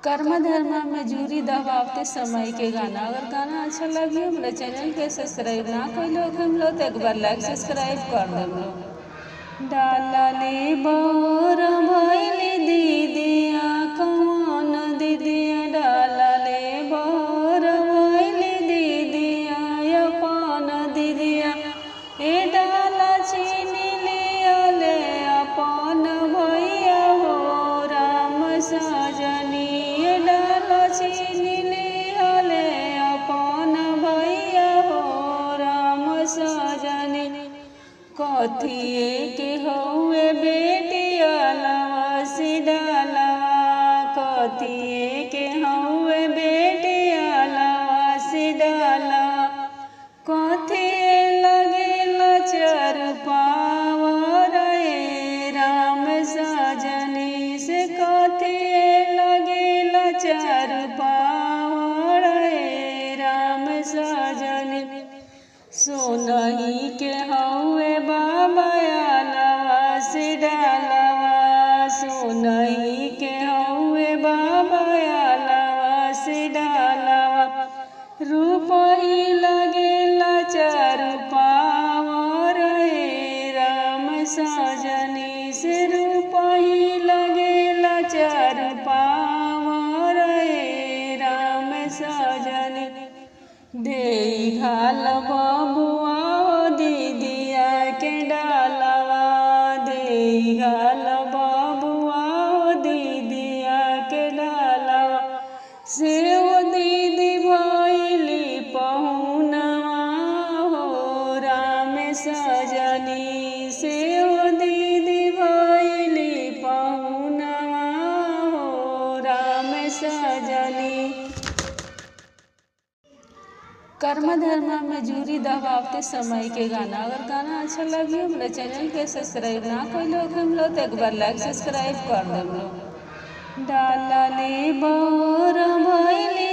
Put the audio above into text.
कर्म धर्म में जुरी दबावते समय के गाना। अगर गाना अच्छा लगी हमारे चैनल के सब्सक्राइब ना कोई लोग हम लोग तो एक बार लाइक सब्सक्राइब कर दे। डालले बोर भइली दीदिया कौन दीदिया, डालले बोर भइली दीदिया या कौन दीदिया, ए डाला चीनी लियाले अपन भैया हो राम सजनी, ए डाला चीनी लियाले अपन भैया हो राम सजनी। कथिए के हौवे बेटिया लवा से डालवा, कथिए के हौवे बेटिया लवा से डालवा, कथिए लगेला चर पावर ए राम सजनी से, कथिए लगेला चर पावर ए राम सजनी। सोनही के हौवे बाबा लवा से डालवा, सोनही के हौवे बाबा लवा से डालवा, रूपही लगेला चार पावर ए राम सजनी से, रूपही लगेला चार पावर ए राम सजनी। देई घाल बबुआ दीदिया के डालवा, देई घाल बबुआ दीदिया के डालवा, से ओ दीदी भइली पहुनवा हो राम सजनी, से ओ दीदी भइली पहुनवा हो राम सजनी। कर्म धर्म में जुरी दबावते समय के गाना। अगर गाना अच्छा लगी हमारे चैनल के सब्सक्राइब ना कोई लोग हम लोग तो एक बार लाइक सब्सक्राइब कर दे। डालले बोर भइली